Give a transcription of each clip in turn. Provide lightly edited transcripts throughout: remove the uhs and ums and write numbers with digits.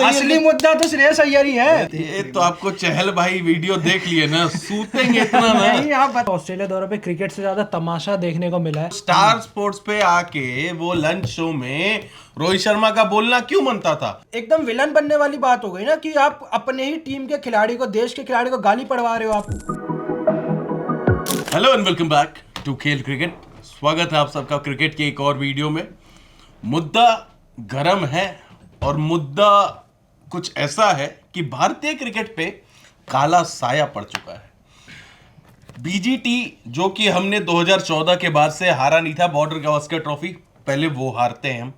असली मुद्दा तो श्रेयस अय्यर ही है। ये तो आपको चहल भाई वीडियो देख लिए ना, सूतेंगे इतना ना। नहीं, आप ऑस्ट्रेलिया दौरे पे क्रिकेट से ज्यादा तमाशा देखने को मिला है। स्टार स्पोर्ट्स पे आके वो लंच शो में रोहित शर्मा का बोलना क्यों मनता था? एकदम विलन बनने वाली बात हो गई ना कि आप अपने ही टीम के खिलाड़ी को, देश के खिलाड़ी को गाली पड़वा रहे हो आप। Hello and welcome back to Khel cricket. स्वागत है आप सबका क्रिकेट के एक और वीडियो में। मुद्दा गरम है और मुद्दा कुछ ऐसा है कि भारतीय क्रिकेट पे काला साया पड़ चुका है। बीजीटी जो कि हमने 2014 के बाद से हारा नहीं था, बॉर्डर गावस्कर ट्रॉफी, पहले वो हारते हैं हम।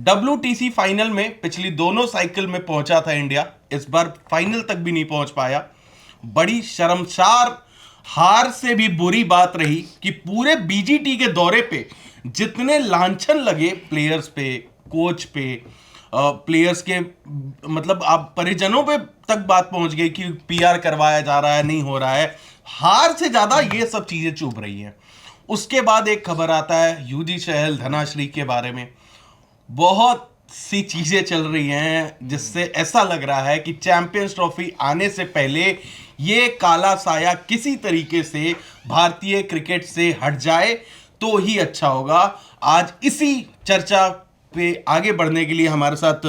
WTC फाइनल में पिछली दोनों साइकिल में पहुंचा था इंडिया, इस बार फाइनल तक भी नहीं पहुंच पाया। बड़ी शर्मसार हार से भी बुरी बात रही कि पूरे बीजीटी के दौरे पे जितने लांछन लगे प्लेयर्स पे, कोच पे, प्लेयर्स के मतलब आप परिजनों पे तक बात पहुंच गई कि पीआर करवाया जा रहा है, नहीं हो रहा है। हार से ज्यादा ये सब चीजें चुभ रही हैं। उसके बाद एक खबर आता है यूजी चहल धनाश्री के बारे में। बहुत सी चीजें चल रही हैं जिससे ऐसा लग रहा है कि चैंपियंस ट्रॉफी आने से पहले ये काला साया किसी तरीके से भारतीय क्रिकेट से हट जाए तो ही अच्छा होगा। आज इसी चर्चा पे आगे बढ़ने के लिए हमारे साथ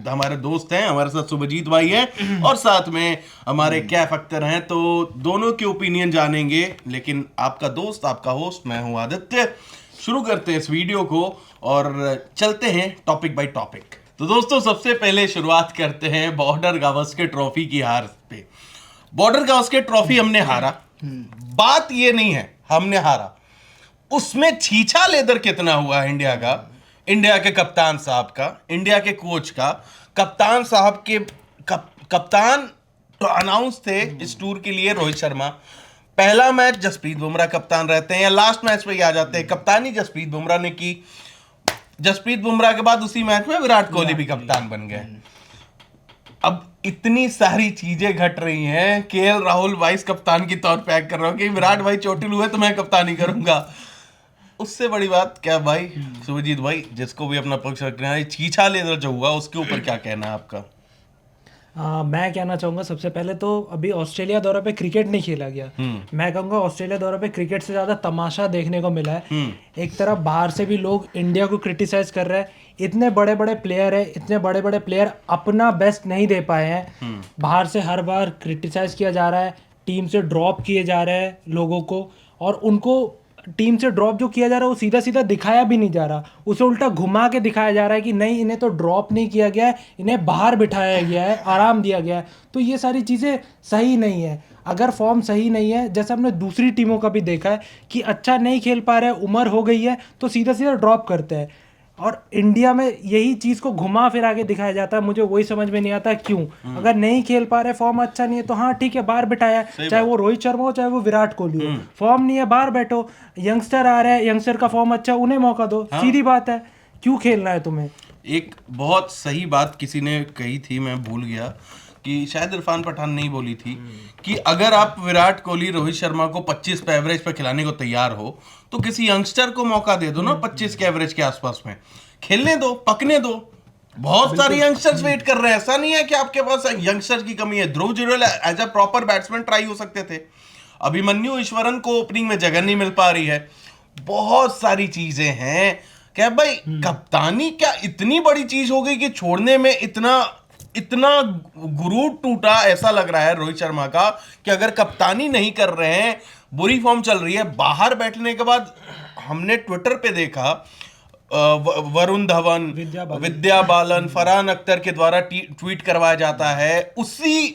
हमारे दोस्त हैं। हमारे साथ शुभजीत भाई हैं और साथ में हमारे कैफ अख्तर हैं। तो दोनों के ओपिनियन जानेंगे, लेकिन आपका दोस्त, आपका होस्ट मैं हूं आदित्य। शुरू करते हैं इस वीडियो को और चलते हैं टॉपिक बाय टॉपिक। तो दोस्तों, सबसे पहले शुरुआत करते हैं बॉर्डर गावस्कर ट्रॉफी की हार पे। बॉर्डर गावस्कर ट्रॉफी हमने हारा, बात ये नहीं है हमने हारा, उसमें छीछा लेदर कितना हुआ इंडिया का, इंडिया के कप्तान साहब का, इंडिया के कोच का। कप्तान साहब के कप्तान तो अनाउंस थे इस टूर के लिए रोहित शर्मा। पहला मैच जसप्रीत बुमराह कप्तान रहते हैं या लास्ट मैच पे ही आ जाते हैं, कप्तानी जसप्रीत बुमराह ने की। जसप्रीत बुमराह के बाद उसी मैच में विराट कोहली भी कप्तान बन गए। अब इतनी सारी चीजें घट रही हैं, केएल राहुल वाइस कप्तान की तौर पे एक्ट कर रहा हूं कि विराट भाई चोटिल हुए तो मैं कप्तानी करूंगा। उससे बड़ी बात क्या भाई शुभजीत भाई, जिसको भी अपना पक्ष रखना है, छीछा लेदर जो हुआ उसके ऊपर क्या कहना है आपका? मैं कहना चाहूँगा सबसे पहले तो अभी ऑस्ट्रेलिया दौरे पे क्रिकेट नहीं खेला गया। मैं कहूँगा ऑस्ट्रेलिया दौरे पे क्रिकेट से ज़्यादा तमाशा देखने को मिला है। एक तरफ बाहर से भी लोग इंडिया को क्रिटिसाइज कर रहे हैं, इतने बड़े बड़े प्लेयर है, इतने बड़े बड़े प्लेयर अपना बेस्ट नहीं दे पाए हैं। बाहर से हर बार क्रिटिसाइज किया जा रहा है, टीम से ड्रॉप किए जा रहे हैं लोगों को, और उनको टीम से ड्रॉप जो किया जा रहा है वो सीधा सीधा दिखाया भी नहीं जा रहा, उसे उल्टा घुमा के दिखाया जा रहा है कि नहीं, इन्हें तो ड्रॉप नहीं किया गया है, इन्हें बाहर बिठाया गया है, आराम दिया गया है। तो ये सारी चीज़ें सही नहीं है। अगर फॉर्म सही नहीं है, जैसे हमने दूसरी टीमों का भी देखा है कि अच्छा नहीं खेल पा रहे हैं, उम्र हो गई है, तो सीधा सीधा ड्रॉप करते हैं। और इंडिया में यही चीज़ को घुमा फिरा के दिखाया जाता है। मुझे वही समझ में नहीं आता क्यों। अगर नहीं खेल पा रहे, फॉर्म अच्छा नहीं है, तो हाँ ठीक है, बाहर बिठाया, चाहे वो रोहित शर्मा हो चाहे वो विराट कोहली हो। फॉर्म नहीं है, बाहर बैठो। यंगस्टर आ रहे हैं, यंगस्टर का फॉर्म अच्छा, उन्हें मौका दो। सीधी बात है, क्यों खेलना है तुम्हें? एक बहुत सही बात किसी ने कही थी, मैं भूल गया, कि शायद इरफान पठान नहीं बोली थी कि अगर आप विराट कोहली, रोहित शर्मा को 25 पे एवरेज पे खिलाने को तैयार हो तो किसी यंगस्टर को मौका दे दो ना, 25 के एवरेज के आसपास में खेलने दो, पकने दो। बहुत सारे यंगस्टर्स वेट कर रहे हैं, ऐसा नहीं है कि आपके पास यंगस्टर्स की कमी है। Dhruv Jurel as a proper batsman try हो सकते थे, अभिमन्यु ईश्वरन को ओपनिंग में जगह नहीं मिल पा रही है। बहुत सारी चीजें हैं। क्या भाई, कप्तानी क्या इतनी बड़ी चीज हो गई कि छोड़ने में इतना गुरूर टूटा? ऐसा लग रहा है रोहित शर्मा का कि अगर कप्तानी नहीं कर रहे हैं, बुरी फॉर्म चल रही है। बाहर बैठने के बाद हमने ट्विटर पे देखा वरुण धवन, विद्या बालन, फरहान अख्तर के द्वारा ट्वीट करवाया जाता है। उसी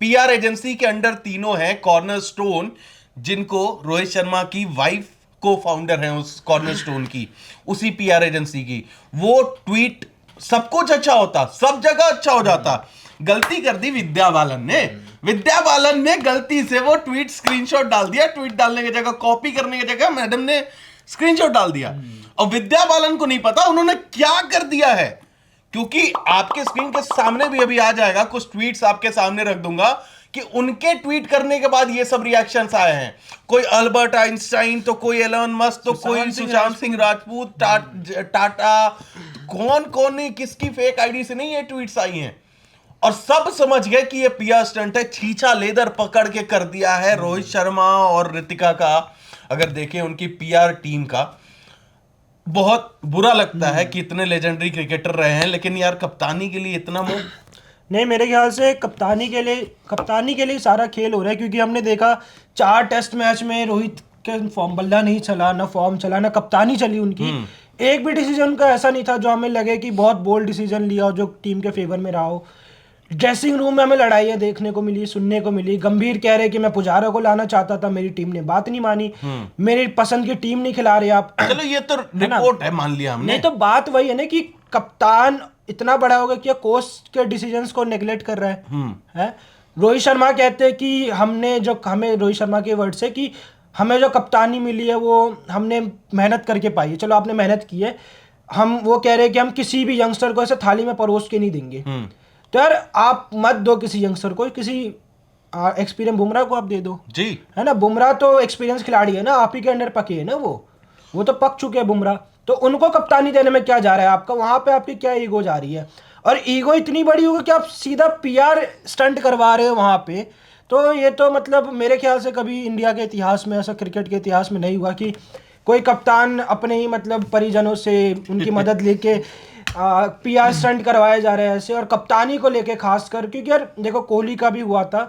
पीआर एजेंसी के अंडर तीनों हैं कॉर्नर स्टोन, जिनको रोहित शर्मा की वाइफ को फाउंडर है उस कॉर्नर स्टोन की, उसी पीआर एजेंसी की। वो ट्वीट सब कुछ अच्छा होता, सब जगह अच्छा हो जाता। गलती कर दी विद्या बालन ने गलती से वो ट्वीट स्क्रीनशॉट डाल दिया। ट्वीट डालने की जगह, कॉपी करने की जगह मैडम ने स्क्रीनशॉट डाल दिया। और विद्या बालन को नहीं पता उन्होंने क्या कर दिया है, क्योंकि आपके स्क्रीन के सामने भी अभी आ जाएगा, कुछ ट्वीट्स आपके सामने रख दूंगा कि उनके ट्वीट करने के बाद ये सब रिएक्शंस आए हैं। कोई अल्बर्ट आइंस्टाइन, तो कोई एलन मस्क, तो कोई सुशांत सिंह राजपूत, टाटा, कौन कौन नहीं, किसकी फेक आईडी से नहीं ये ट्वीट्स आई हैं। और सब समझ गए कि ये पीआर स्टंट है, छींचा लेदर पकड़ के कर दिया है रोहित शर्मा और ऋतिका का। अगर देखें उनकी पीआर टीम का, बहुत बुरा लगता है कि इतने लेजेंडरी क्रिकेटर रहे हैं, लेकिन यार कप्तानी के लिए इतना मुंह नहीं, मेरे ख्याल से कप्तानी के लिए सारा खेल हो रहा है, क्योंकि हमने देखा 4 टेस्ट मैच में रोहित के फॉर्म बल्ला नहीं चला, ना फॉर्म चला, ना कप्तानी चली उनकी। एक भी डिसीजन उनका ऐसा नहीं था जो हमें लगे कि बहुत बोल्ड डिसीजन लिया हो, जो टीम के फेवर में रहा हो। ड्रेसिंग रूम में हमें लड़ाइयाँ देखने को मिली, सुनने को मिली। गंभीर कह रहे कि मैं पुजारा को लाना चाहता था, मेरी टीम ने बात नहीं मानी, मेरी पसंद की टीम नहीं खिला रहे आप। चलो ये तो रिपोर्ट है, मान लिया हमने। नहीं तो बात वही है ना कि कप्तान इतना बड़ा होगा कि कोच के डिसीजंस को नेग्लेक्ट कर रहा है। रोहित शर्मा कहते हैं कि हमें रोहित शर्मा के वर्ड से कि हमें जो कप्तानी मिली है वो हमने मेहनत करके पाई है। चलो आपने मेहनत की है, हम वो कह रहे हैं कि हम किसी भी यंगस्टर को ऐसे थाली में परोस के नहीं देंगे। तो यार आप मत दो किसी यंगस्टर को, किसी एक्सपीरियंस बुमराह को आप दे दो जी, है ना। बुमराह तो एक्सपीरियंस खिलाड़ी है ना, आप ही के अंडर पके है ना, वो तो पक चुके हैं बुमराह। तो उनको कप्तानी देने में क्या जा रहा है आपका, वहां पे आपकी क्या ईगो जा रही है। और ईगो इतनी बड़ी होगी कि आप सीधा पीआर स्टंट करवा रहे हो वहां पे। तो ये तो मतलब मेरे ख्याल से कभी इंडिया के इतिहास में, ऐसा क्रिकेट के इतिहास में नहीं हुआ कि कोई कप्तान अपने ही मतलब परिजनों से उनकी मदद लेके पीआर स्टंट करवाए जा रहे हैं ऐसे। और कप्तानी को लेके खासकर, क्योंकि यार देखो कोहली का भी हुआ था,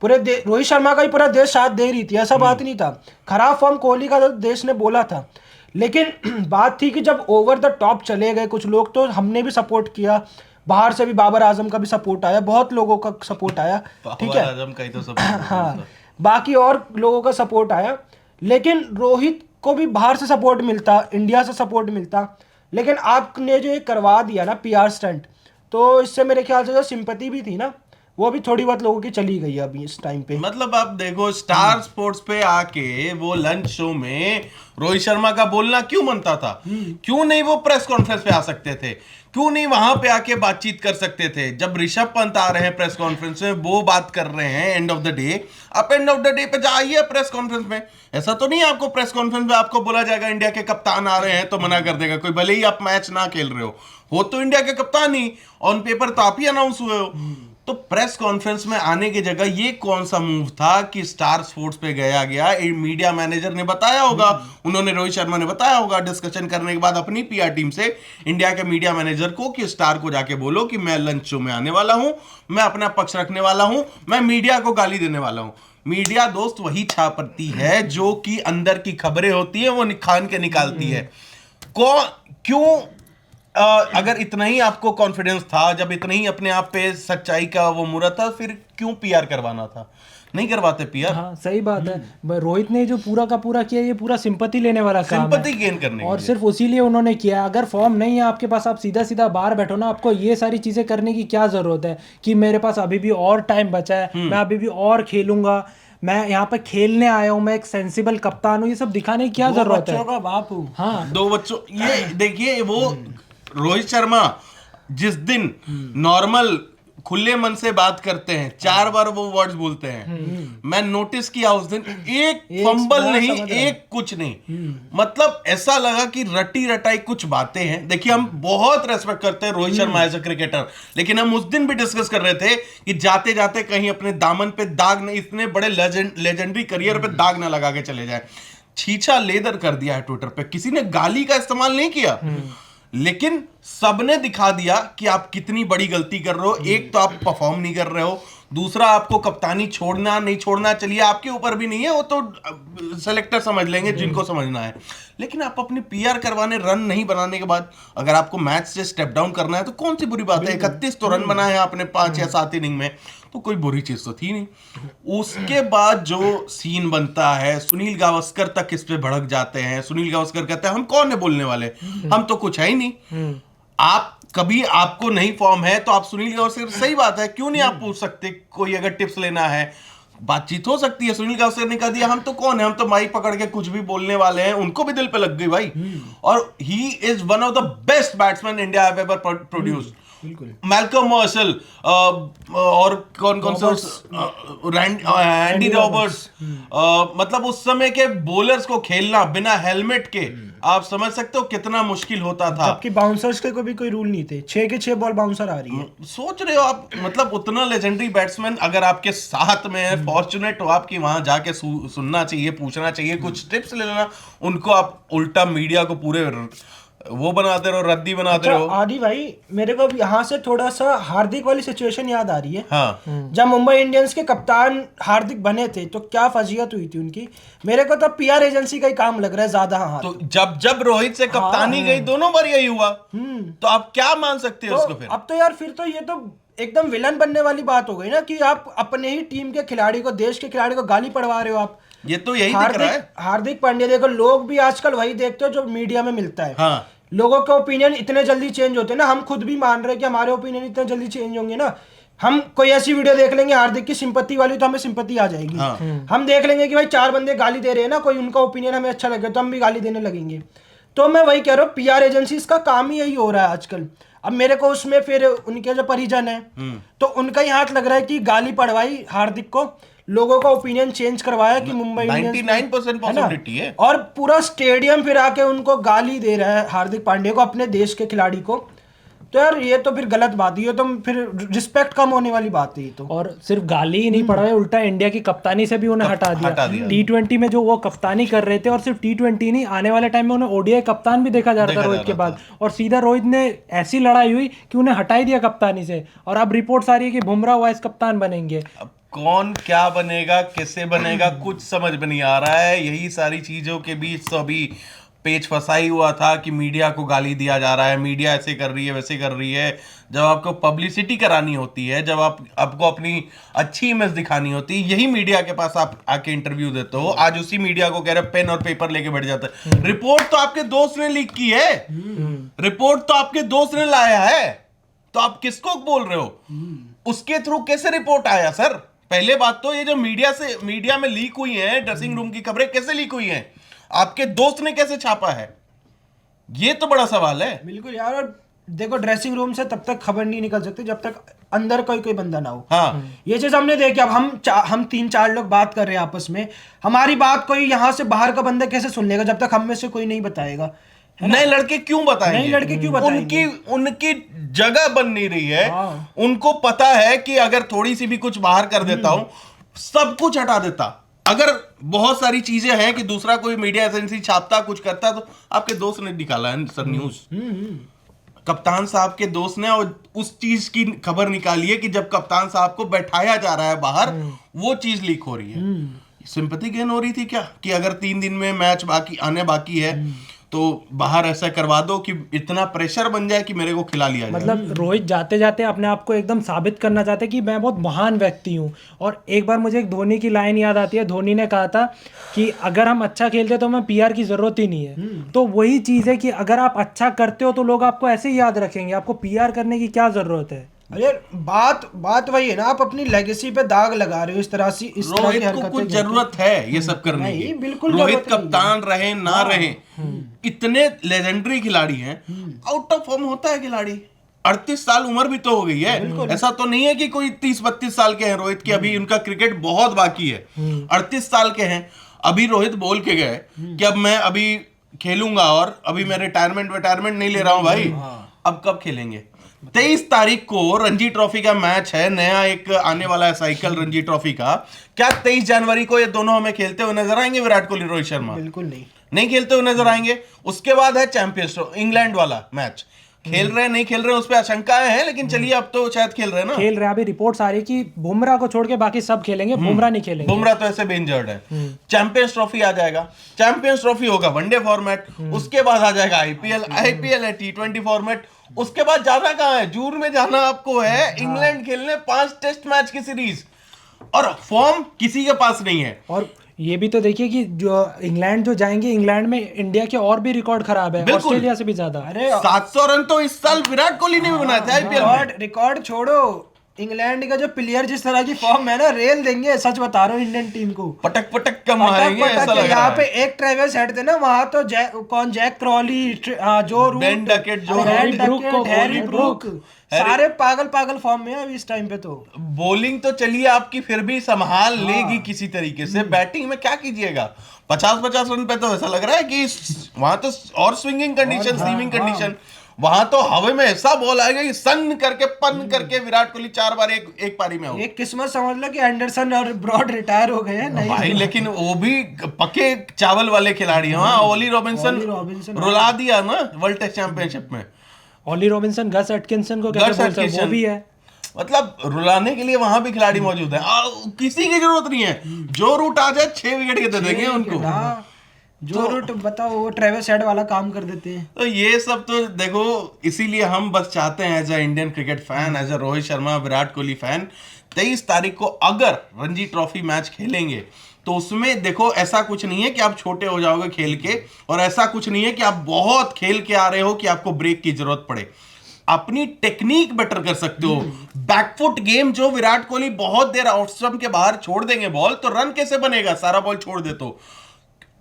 पूरे रोहित शर्मा का ही पूरा देश साथ दे रही थी, ऐसा बात नहीं था। खराब फॉर्म कोहली का तो देश ने बोला था, लेकिन बात थी कि जब ओवर द टॉप चले गए कुछ लोग, तो हमने भी सपोर्ट किया। बाहर से भी बाबर आजम का भी सपोर्ट आया, बहुत लोगों का सपोर्ट आया, ठीक है। आजम का ही तो सपोर्ट हाँ, बाकी और लोगों का सपोर्ट आया, लेकिन रोहित को भी बाहर से सपोर्ट मिलता, इंडिया से सपोर्ट मिलता। लेकिन आपने जो ये करवा दिया ना पीआर स्टंट, तो इससे मेरे ख्याल से जो सिंपैथी भी थी ना, वो भी थोड़ी बहुत लोगों की चली गई है अभी इस टाइम पे। मतलब आप देखो स्टार स्पोर्ट्स पे आके वो लंच शो में रोहित शर्मा का बोलना क्यों बनता था? क्यों नहीं वो प्रेस कॉन्फ्रेंस पे आ सकते थे? क्यों नहीं वहां पे आके बातचीत कर सकते थे? जब ऋषभ पंत आ रहे हैं प्रेस कॉन्फ्रेंस में, वो बात कर रहे हैं एंड ऑफ द डे, आप एंड ऑफ द डे पे जाइए प्रेस कॉन्फ्रेंस में। ऐसा तो नहीं आपको प्रेस कॉन्फ्रेंस में आपको बोला जाएगा इंडिया के कप्तान आ रहे हैं तो मना कर देगा कोई, भले ही आप मैच ना खेल रहे हो तो इंडिया के कप्तान ही, ऑन पेपर तो आप ही अनाउंस हुए हो। तो प्रेस कॉन्फ्रेंस में आने की जगह ये कौन सा मूव था कि स्टार स्पोर्ट्स पे गया? मीडिया मैनेजर ने बताया होगा, उन्होंने रोहित शर्मा ने बताया होगा डिस्कशन करने के बाद अपनी पीआर टीम से इंडिया के मीडिया मैनेजर को कि स्टार को जाके बोलो कि मैं लंच शो में आने वाला हूं, मैं अपना पक्ष रखने वाला हूं, मैं मीडिया को गाली देने वाला हूं। मीडिया दोस्त वही छापती है जो कि अंदर की खबरें होती है वो खान के निकालती है। क्यों अगर इतना ही आपको कॉन्फिडेंस था, जब इतना ही अपने आप पे सच्चाई का वो मूर्त था, फिर क्यों पीआर करवाना था? नहीं करवाते पीआर। हाँ सही बात है। रोहित ने जो पूरा का पूरा किया, ये पूरा सिंपैथी लेने वाला काम है, सिंपैथी गेन करने और के लिए। सिर्फ उसी लिए उन्होंने किया। अगर फॉर्म नहीं है आपके पास, आप सीधा सीधा बाहर बैठो ना, आपको ये सारी चीजें करने की क्या जरूरत है कि मेरे पास अभी भी और टाइम बचा है, मैं अभी भी और खेलूंगा, मैं यहाँ पे खेलने आया हूँ, मैं एक सेंसिबल कप्तान हूँ, ये सब दिखाने की क्या जरूरत है? बच्चों का बाप हूँ। हाँ, 2 बच्चों, ये देखिए वो रोहित शर्मा जिस दिन नॉर्मल खुले मन से बात करते हैं, 4 बार वो वर्ड्स बोलते हैं, मैं नोटिस किया उस दिन एक फंबल नहीं, एक कुछ नहीं। मतलब ऐसा लगा कि रटी रटाई कुछ बातें हैं। देखिए हम बहुत रेस्पेक्ट करते हैं Rohit Sharma as a cricketer, लेकिन हम उस दिन भी डिस्कस कर रहे थे कि जाते जाते कहीं अपने दामन पे दाग नहीं, इतने बड़े लेजेंडरी करियर पे दाग ना लगा के चले जाए। छीछा लेदर कर दिया है ट्विटर पे, किसी ने गाली का इस्तेमाल नहीं किया, लेकिन सबने दिखा दिया कि आप कितनी बड़ी गलती कर रहे हो। एक तो आप परफॉर्म नहीं कर रहे हो, दूसरा आपको कप्तानी छोड़ना नहीं छोड़ना चलिए आपके ऊपर भी नहीं है, वो तो सेलेक्टर समझ लेंगे जिनको समझना है। लेकिन आप अपने पीआर करवाने, रन नहीं बनाने के बाद अगर आपको मैच से स्टेप डाउन करना है तो कौन सी बुरी बात है? 31 तो रन बनाए हैं आपने 5 या 7 इनिंग में, तो कोई बुरी चीज तो थी नहीं। उसके बाद जो सीन बनता है, सुनील गावस्कर तक इस पे भड़क जाते हैं। सुनील गावस्कर कहते हैं हम कौन है बोलने वाले, हम तो कुछ है ही नहीं। आप कभी आपको नहीं फॉर्म है तो आप सुनील गावस्कर, सही बात है, क्यों नहीं आप पूछ सकते? कोई अगर टिप्स लेना है, बातचीत हो सकती है। सुनील गावस्कर ने कह दिया हम तो कौन है, हम तो माइक पकड़ के कुछ भी बोलने वाले हैं। उनको भी दिल पे लग गई भाई। और he is one of the best batsman India have ever produced. Malcolm Mersal और कौन कौन सा एंडी रॉबर्ट्स, मतलब उस समय के बॉलर्स को खेलना बिना हेलमेट के आप समझ सकते हो कितना मुश्किल होता था। जबकि बाउंसर्स के भी कोई रूल नहीं थे, 6 के 6 बॉल बाउंसर आ रही है। सोच रहे हो आप, मतलब उतना लेजेंडरी बैट्समैन अगर आपके साथ में है, फॉर्चुनेट हो आपकी, वहां जाके सुनना चाहिए, पूछना चाहिए, कुछ टिप्स ले लेना। उनको आप उल्टा मीडिया को पूरे वो बनाते रहो, रद्दी बनाते रहो। आदि भाई, मेरे को यहाँ से थोड़ा सा हार्दिक वाली सिचुएशन याद आ रही है। हाँ, जब मुंबई इंडियंस के कप्तान हार्दिक बने थे तो क्या फजीयत हुई थी उनकी। मेरे को तो पीआर एजेंसी का ही काम लग रहा है ज्यादा। हाँ, तो जब रोहित से कप्तानी गई दोनों बार यही हुआ, तो आप क्या मान सकते हो तो उसको फिर? अब तो यार फिर तो ये तो एकदम विलन बनने वाली बात हो गई ना, कि आप अपने ही टीम के खिलाड़ी को, देश के खिलाड़ी को गाली पड़वा रहे हो आप। ये तो यही दिख रहा है। हार्दिक पांड्या, देखो लोग भी आजकल वही देखते हो जो मीडिया में मिलता है। हाँ, लोगों के ओपिनियन इतने जल्दी चेंज होते हैं ना, हम खुद भी मान रहे हैं कि हमारे ओपिनियन इतने जल्दी चेंज होंगे ना। हम कोई ऐसी वीडियो देख लेंगे हार्दिक की सिंपैथी वाली, तो हमें सिंपैथी आ जाएगी। हाँ। हम देख लेंगे कि भाई 4 बंदे गाली दे रहे हैं ना, कोई उनका ओपिनियन हमें अच्छा लगे तो हम भी गाली देने लगेंगे। तो मैं वही कह रहा हूँ, पीआर एजेंसीज का काम ही यही हो रहा है आजकल। अब मेरे को उसमें फिर उनके जो परिजन है तो उनका ही हाथ लग रहा है कि गाली पड़वाई हार्दिक को, लोगों का ओपिनियन चेंज करवाया कि मुंबई इंडियंस 99% पॉसिबिलिटी है। और पूरा स्टेडियम फिर आके उनको गाली दे रहा है हार्दिक पांड्या को, अपने देश के खिलाड़ी को। तो यार ये तो फिर गलत बात है, ये तो फिर रिस्पेक्ट कम होने वाली बात है ये तो। और सिर्फ गाली ही नहीं पड़ा है, उल्टा इंडिया की कप्तानी से भी उन्हें हटा दिया। T20 में जो वो कप्तानी कर रहे थे, और सिर्फ T20 नहीं, आने वाले टाइम में उन्हें ओडीआई कप्तान भी देखा जा रहा था रोहित के बाद, और सीधा रोहित ने ऐसी लड़ाई हुई कि उन्हें हटा ही दिया कप्तानी से। और अब रिपोर्ट्स आ रही है कि बुमराह वाइस कप्तान बनेंगे। अब कौन क्या बनेगा, किससे बनेगा, कुछ समझ में नहीं आ रहा है। यही सारी चीजों के बीच तो अभी पेच फंसाई हुआ था कि मीडिया को गाली दिया जा रहा है, मीडिया ऐसे कर रही है, वैसे कर रही है। जब आपको पब्लिसिटी करानी होती है, जब आपको अपनी अच्छी इमेज दिखानी होती है, यही मीडिया के पास आप आके इंटरव्यू देते हो। आज उसी मीडिया को कह रहे पेन और पेपर लेके बैठ जाते हैं। रिपोर्ट तो आपके दोस्त ने लीक की है, रिपोर्ट तो आपके दोस्त ने लाया है, तो आप किसको बोल रहे हो? उसके थ्रू कैसे रिपोर्ट आया सर? पहले बात तो ये जो मीडिया में लीक हुई है, ड्रेसिंग रूम की खबरें कैसे लीक हुई हैं, आपके दोस्त ने कैसे छापा है? ये तो बड़ा सवाल है। बिल्कुल यार, और देखो ड्रेसिंग रूम से तब तक खबर नहीं निकल सकती जब तक अंदर कोई बंदा ना हो। हाँ, ये चीज हमने देखी। अब हम 3-4 लोग बात कर रहे हैं आपस में, हमारी बात कोई यहाँ से बाहर का बंदा कैसे सुन लेगा जब तक हम में से कोई नहीं बताएगा। नए लड़के क्यों बताएंगे? नए लड़के क्यों बताएंगे? उनकी जगह बन नहीं रही है। हाँ। उनको पता है कि अगर थोड़ी सी भी कुछ बाहर कर देता हूं, सब कुछ हटा देता। अगर बहुत सारी चीजें हैं कि दूसरा कोई मीडिया एजेंसी छापता, कुछ करता, तो आपके दोस्त ने निकाला है सर न्यूज। कप्तान साहब के दोस्त ने और उस चीज की खबर निकाली है कि जब कप्तान साहब को बैठाया जा रहा है बाहर, वो चीज लीक हो रही है। सिंपैथी गेन हो रही थी क्या कि अगर 3 दिन में मैच बाकी है तो बाहर ऐसा करवा दो कि इतना प्रेशर बन जाए कि मेरे को खिला लिया जाए। मतलब रोहित जाते जाते अपने आप को एकदम साबित करना चाहते कि मैं बहुत महान व्यक्ति हूँ। और एक बार मुझे एक धोनी की लाइन याद आती है, धोनी ने कहा था कि अगर हम अच्छा खेलते तो हमें पीआर की जरूरत ही नहीं है। तो वही चीज़ है कि अगर आप अच्छा करते हो तो लोग आपको ऐसे ही याद रखेंगे, आपको पीआर करने की क्या जरूरत है? अरे बात वही है ना, आप अपनी लेगेसी पे दाग लगा रहे हो इस तरह की रोहित को कुछ जरूरत है ये सब करने की? बिल्कुल रोहित कप्तान रहे ना रहे, इतने लेजेंडरी खिलाड़ी हैं, आउट ऑफ फॉर्म होता है खिलाड़ी। 38 साल उम्र भी तो हो गई है, ऐसा तो नहीं है कि कोई 30-32 साल के हैं रोहित की, अभी उनका क्रिकेट बहुत बाकी है। 38 साल के हैं। अभी रोहित बोल के गए कि अब मैं अभी खेलूंगा और अभी मैं रिटायरमेंट नहीं ले रहा हूं भाई। अब कब खेलेंगे? 23 तारीख को रणजी ट्रॉफी का मैच है, नया एक आने वाला है साइकिल रणजी ट्रॉफी का। क्या 23 जनवरी को ये दोनों हमें खेलते हुए नजर आएंगे? विराट कोहली, रोहित शर्मा बिल्कुल नहीं खेलते हुए नजर आएंगे। उसके बाद है चैंपियंस इंग्लैंड वाला मैच। खेल रहे नहीं खेल रहे उस पर आशंकाएं हैं, लेकिन चलिए अब तो शायद खेल रहे हैं ना। खेल रहे हैं। अभी रिपोर्ट्स आ रही है कि बुमराह को छोड़ के बाकी सब खेलेंगे, बुमराह नहीं खेलेंगे। बुमराह तो ऐसे भी इंजर्ड है। चैंपियंस ट्रॉफी आ जाएगा, चैंपियंस ट्रॉफी होगा वनडे फॉर्मेट, उसके बाद आ जाएगा आईपीएल है T20 फॉर्मेट। उसके बाद जाना कहाँ है? जून में जाना आपको है इंग्लैंड खेलने 5 टेस्ट मैच की सीरीज, और फॉर्म किसी के पास नहीं है। और ये भी तो देखिए कि जो इंग्लैंड जो जाएंगे, इंग्लैंड में इंडिया के और भी रिकॉर्ड खराब है, ऑस्ट्रेलिया से भी ज्यादा। अरे 700 रन तो इस साल विराट कोहली ने भी बनाए थे आईपीएल में। रिकॉर्ड छोड़ो, इंग्लैंड का जो प्लेयर जिस तरह की फॉर्म में है ना, रेल देंगे, सच बता रहा हूँ इंडियन टीम को। पटक पटक का मारेंगे ऐसा लग रहा यहाँ है। पे एक ट्रेविस हेड थे ना, वहां तो जैक क्रॉली, जो रूट, बेन डकेट, जो हैरी ब्रूक, सारे पागल पागल फॉर्म में है अभी इस टाइम पे। तो बॉलिंग तो चलिए आपकी फिर भी संभाल लेगी किसी तरीके से, बैटिंग में क्या कीजिएगा? 50-50 रन पे तो ऐसा लग रहा है कि वहां तो और स्विंगिंग कंडीशन, सीमिंग कंडीशन, वहां तो हवा में ऐसा बॉल आएगा कि सन करके पन करके विराट कोहली 4 बार एक पारी में आउट। एक किस्मत समझ लो कि एंडरसन और ब्रॉड रिटायर हो गए हैं। नहीं भाई लेकिन वो भी पके चावल वाले खिलाड़ी हैं। हाँ, ओली रॉबिन्सन रुला दिया ना वर्ल्ड टेस्ट चैंपियनशिप में। ओली रॉबिन्सन, गस एटकिंसन को कैसे बोलते हैं, वो भी है। मतलब रुलाने के लिए वहां भी खिलाड़ी मौजूद है। किसी की जरूरत नहीं है, जो रूट आ जाए 6 विकेट के दे देंगे उनको। जो रूट बताओ, वो ट्रेविस हेड वाला काम कर देते हैं। तो ये सब तो देखो, इसीलिए हम बस चाहते हैं as a Indian cricket fan, as a Rohit Sharma, Virat Kohli fan, 23 तारीख को अगर रणजी ट्रॉफी मैच खेलेंगे तो उसमें देखो ऐसा कुछ नहीं है कि आप छोटे हो जाओगे खेल के, और ऐसा कुछ नहीं है कि आप बहुत खेल के आ रहे हो कि आपको ब्रेक की जरूरत पड़े। अपनी टेक्निक बेटर कर सकते हो। बैकफुट गेम जो विराट कोहली बहुत देर आउट स्टंप के बाहर छोड़ देंगे बॉल, तो रन कैसे बनेगा? सारा बॉल छोड़ दे तो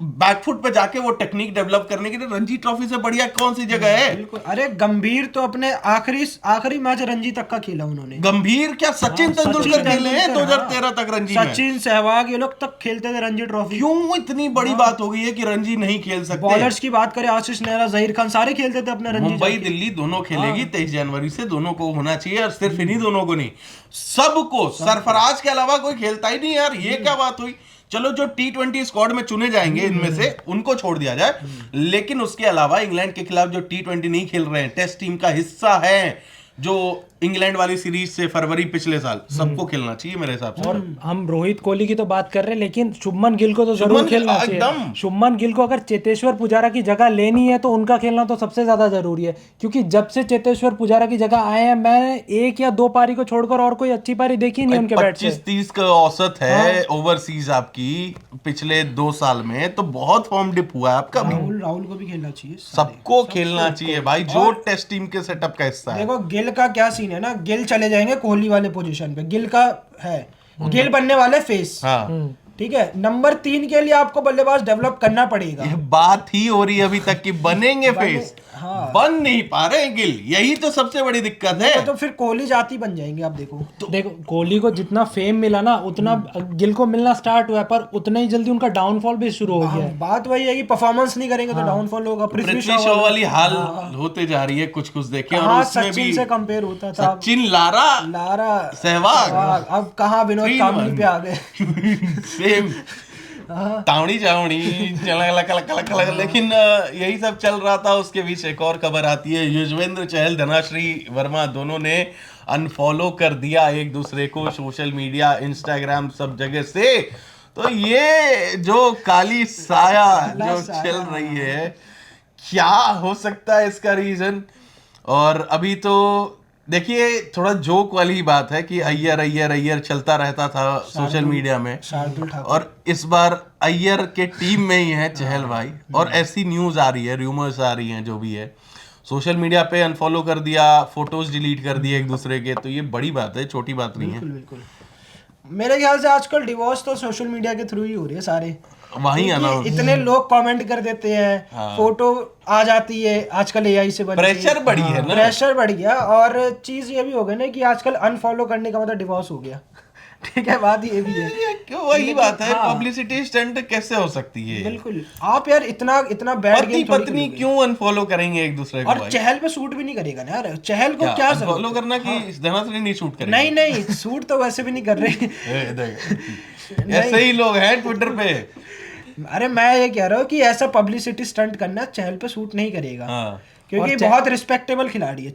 बैकफुट पे जाके वो टेक्निक डेवलप करने के लिए रणजी ट्रॉफी से बढ़िया कौन सी जगह है? बिल्कुल। अरे गंभीर तो अपने आखिरी मैच रणजी तक का खेला उन्होंने। गंभीर क्या सचिन तेंदुलकर खेले हैं 2013 तक रणजी में। सचिन, सहवाग, ये लोग तक खेलते थे रणजी ट्रॉफी। क्यों इतनी बड़ी बात हो गई है कि रणजी नहीं खेल सकते? बॉलर्स की बात करें, आशीष नेहरा, जहीर खान, सारे खेलते थे अपने रणजी। मुंबई दिल्ली दोनों खेलेगी 23 जनवरी से, दोनों को होना चाहिए। और सिर्फ इन्हीं दोनों को नहीं, सबको, सरफराज के अलावा कोई खेलता ही नहीं यार। ये क्या बात हुई? चलो जो T20 स्क्वाड में चुने जाएंगे इनमें से उनको छोड़ दिया जाए, लेकिन उसके अलावा इंग्लैंड के खिलाफ जो T20 नहीं खेल रहे हैं, टेस्ट टीम का हिस्सा है, जो इंग्लैंड वाली सीरीज से फरवरी पिछले साल, सबको खेलना चाहिए मेरे हिसाब से। और हम रोहित कोहली की तो बात कर रहे हैं, लेकिन शुभमन गिल को तो जरूर खेलना चाहिए। शुभमन गिल को अगर चेतेश्वर पुजारा की जगह लेनी है तो उनका खेलना तो सबसे ज्यादा जरूरी है, क्योंकि जब से चेतेश्वर पुजारा की जगह आए हैं, मैंने 1 या 2 पारी को छोड़कर और कोई अच्छी पारी देखी नहीं उनके बैट से। 25-30 का औसत है ओवरसीज आपकी पिछले 2 साल में, तो बहुत फॉर्म डिप हुआ है आपका। राहुल को भी खेलना चाहिए, सबको खेलना चाहिए भाई, जो टेस्ट टीम के सेटअप का हिस्सा है। देखो गिल का क्या सीन है ना, गिल चले जाएंगे कोहली वाले पोजीशन पे, गिल का है, गिल बनने वाले फेस। हाँ, ठीक है, नंबर 3 के लिए आपको बल्लेबाज डेवलप करना पड़ेगा। ये बात ही हो रही है अभी तक कि बनेंगे फेस, बन नहीं पा रहे गिल, यही तो सबसे बड़ी दिक्कत है। तो फिर कोहली जाति बन जाएंगे आप देखो। देखो कोहली को जितना फेम मिला ना, उतना गिल को मिलना स्टार्ट हुआ है, पर उतना ही जल्दी उनका डाउनफॉल भी शुरू हो गया है। बात वही है कि परफॉर्मेंस नहीं करेंगे तो डाउनफॉल होगा। पृथ्वी शॉ वाली हाल होते जा रही है कुछ देखे, और उसमें भी सचिन से कंपेयर होता था। सचिन, लारा, सहवाग, अब कहाँ विनोद कांबली पे आ गए। सेम तावड़ी चावड़ी चल, लेकिन यही सब चल रहा था। उसके बीच एक और खबर आती है, युजवेंद्र चहल, धनाश्री वर्मा दोनों ने अनफॉलो कर दिया एक दूसरे को सोशल मीडिया, इंस्टाग्राम, सब जगह से। तो ये जो काली साया जो चल रही है, क्या हो सकता है इसका रीजन? और अभी तो देखिए थोड़ा जोक वाली बात है कि अय्यर चलता रहता था सोशल मीडिया में, और इस बार अय्यर के टीम में ही है चहल भाई। और ऐसी न्यूज आ रही है, रूमर्स आ रही हैं, जो भी है, सोशल मीडिया पे अनफॉलो कर दिया, फोटोज डिलीट कर दिए एक दूसरे के। तो ये बड़ी बात है, छोटी बात नहीं है। बिल्कुल। मेरे ख्याल से आजकल डिवोर्स तो सोशल मीडिया के थ्रू ही हो रही है सारे, वहीं अनाउंस, इतने लोग कमेंट कर देते हैं। हाँ। फोटो आ जाती है आजकल एआई से, प्रेशर बढ़ी है ना, प्रेशर बढ़ गया। और चीज ये भी हो गई ना कि आजकल अनफॉलो करने का मतलब डिवोर्स हो गया। ठीक है, बात ये भी है। क्यों, वही बात है, पब्लिसिटी स्टंट कैसे हो सकती है? बिल्कुल। आप यार इतना बैड गेम पत्नी क्यों अनफॉलो करेंगे एक दूसरे को? और चहल पे सूट भी नहीं करेगा ना यार, चहल को क्या फॉलो करना कि धनाश्री नहीं सूट करेगा? नहीं सूट तो वैसे भी नहीं कर रहे। ऐसे ही लोग हैं ट्विटर पे। अरे मैं ये कह रहा हूँ कि ऐसा पब्लिसिटी स्टंट करना चहल पे सूट नहीं करेगा। क्योंकि बहुत रिस्पेक्टेबल खिलाड़ी है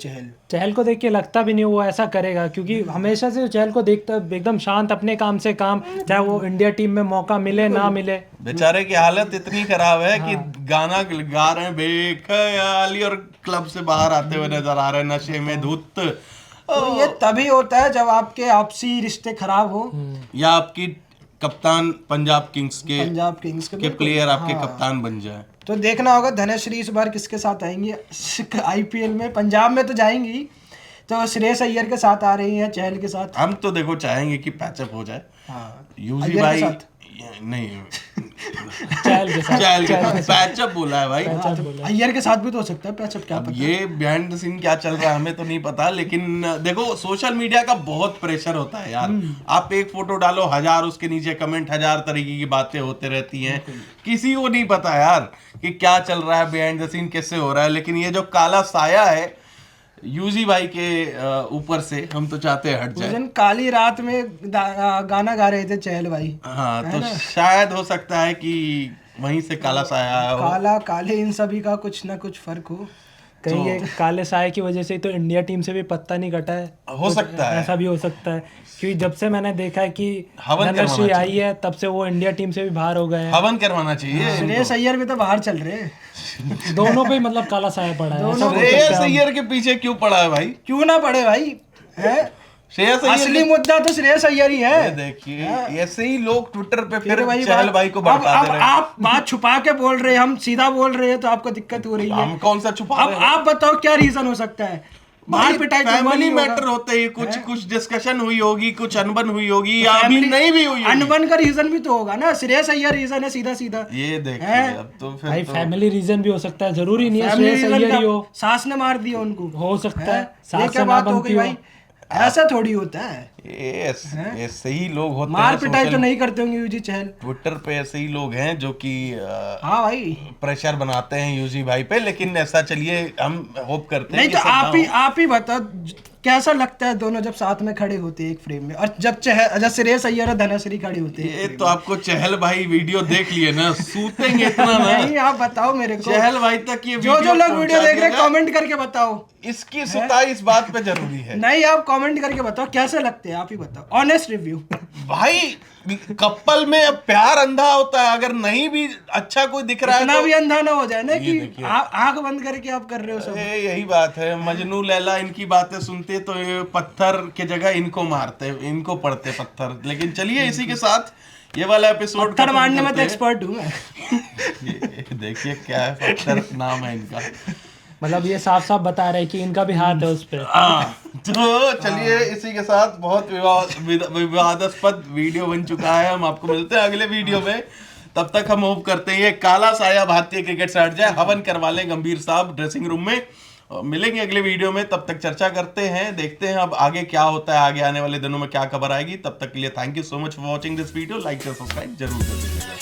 चहल को देख के लगता भी नहीं वो ऐसा करेगा, क्योंकि हमेशा से चहल को देखता एकदम शांत, अपने काम से काम, चाहे वो इंडिया टीम में मौका मिले ना मिले। बेचारे की हालत इतनी खराब है कि गाना गा रहे हैं बेख्याली और क्लब से बाहर आते हुए नजर आ रहे हैं नशे में धुत। तो ये तभी होता है जब आपके आपसी रिश्ते खराब हो, या आपकी कप्तान पंजाब किंग्स के प्लेयर आपके कप्तान बन जाए। तो देखना होगा धनश्री इस बार किसके साथ आएंगी आईपीएल में। पंजाब में तो जाएंगी, तो श्रेयस अय्यर के साथ आ रही हैं, चहल के साथ। हम तो देखो चाहेंगे कि पैचअप हो जाए। हाँ, यूजी अय्यर के भाई साथ। नहीं चहल के साथ, चहल के साथ पैचअप बोला है भाई। पैचअप बोला। अय्यर के साथ भी तो हो सकता है पैचअप, क्या पता। ये बिहाइंड द सीन क्या चल रहा है हमें तो नहीं पता, लेकिन देखो सोशल मीडिया का बहुत प्रेशर होता है यार। आप एक फोटो डालो, 1000 उसके नीचे कमेंट, 1000 तरीके की बातें होते रहती हैं। किसी को नहीं पता यार कि क्या चल रहा है बिहाइंड द सीन, कैसे हो रहा है। लेकिन ये जो काला साया है यूजी भाई के ऊपर से, हम तो चाहते हैं हट उस जाए। दिन काली रात में गाना गा रहे थे चहल भाई। हाँ, तो शायद हो सकता है कि वहीं से काला साया आया हो। काला काले इन सभी का कुछ ना कुछ फर्क हो। कहीं ये काले साए की वजह से ही तो इंडिया टीम से भी पत्ता नहीं कटा है। हो सकता है, ऐसा भी हो सकता है, क्योंकि जब से मैंने देखा है कि हवन धनश्री करवाना आई है तब से वो इंडिया टीम से भी बाहर हो गए हैं। हवन करवाना चाहिए। श्रेयस अय्यर भी तो बाहर चल रहे हैं। दोनों पे मतलब काला साया पड़ा है। ऐसा बोल सकते श्रेयस हैं हम। अय्यर के पीछे क्यों पड़ा है भाई? क्यों ना पड़े भाई, है श्रेयस अय्यर असली मुद्दा तो श्रेयस अय्यर ही ये है। देखिए, ऐसे ही लोग ट्विटर पे फिर वही चहल बात- भाई को अब भड़काते रहे। आप बात छुपा के बोल रहे हैं, हम सीधा बोल रहे हैं, तो आपको दिक्कत हो रही है। हम कौन सा छुपा अब आप बताओ क्या रीजन हो सकता है? मार पिटाई तो फैमिली बनी मैटर होगा। होते हैं, कुछ डिस्कशन हुई होगी, कुछ अनबन हुई होगी, या अभी नहीं भी हुई होगी। अनबन का रीजन भी तो होगा ना। श्रेयस अय्यर रीजन है सीधा सीधा। ये देखिए, हैं? अब तो फिर भाई तो फैमिली रीजन भी हो सकता है, जरूरी नहीं है फैमिली श्रेयस रीजन अय्यर ही का हो। सास ने मार दिया उनको, हो सकता है ये सास क्या से ना बात हो बनती गई हो। भाई? ऐसा थोड़ी होता है। ऐसे ही लोग होते मार हैं। पिटाई तो सोशल नहीं करते होंगे यूजी चहल। ट्विटर पे ऐसे ही लोग हैं जो कि हाँ भाई, प्रेशर बनाते हैं यूजी भाई पे। लेकिन ऐसा चलिए हम होप करते हैं नहीं कि तो सब ना हो। आप ही बताओ कैसा लगता है दोनों जब साथ में खड़े होते हैं एक फ्रेम में, और जब जब श्रेयस अय्यर और धनश्री खड़ी होती है। ये तो आपको चहल भाई वीडियो देख लिए ना, सूतेंगे इतना ना। नहीं, आप बताओ मेरे को। चहल भाई तक ये जो जो लोग वीडियो पहुंचा देख रहे हैं दिया कमेंट करके बताओ। जाए। इसकी सुताई इस बात पे जरूरी है नहीं, आप कमेंट करके बताओ कैसे लगते हैं, आप ही बताओ, ऑनेस्ट रिव्यू। भाई। कपल में अब प्यार अंधा होता है, अगर नहीं भी अच्छा कोई दिख रहा है इतना तो भी अंधा ना हो जाए ना ये कि देखिए। आंख बंद करके आप कर रहे हो सब। यही बात है। मजनू लैला इनकी बातें सुनते तो ये पत्थर के जगह इनको मारते, इनको पड़ते पत्थर। लेकिन चलिए इसी के साथ ये वाला एपिसोड पत्थर मारने में तो एक्सपर्ट हूँ मैं। देखिए क्या है, पत्थर नाम है इनका। मतलब ये साफ साफ बता रहे हैं कि इनका भी हाथ है उस पे। तो चलिए इसी के साथ बहुत विवादास्पद वीडियो बन चुका है। हम आपको मिलते हैं अगले वीडियो में। तब तक हम होप करते हैं ये काला साया भारतीय क्रिकेट से हट जाए, हवन करवा लें गंभीर साहब ड्रेसिंग रूम में। मिलेंगे अगले वीडियो में, तब तक चर्चा करते हैं, देखते हैं अब आगे क्या होता है, आगे आने वाले दिनों में क्या खबर आएगी। तब तक के लिए thank you so much for watching this video. Like और सब्सक्राइब जरूर कर दीजिएगा।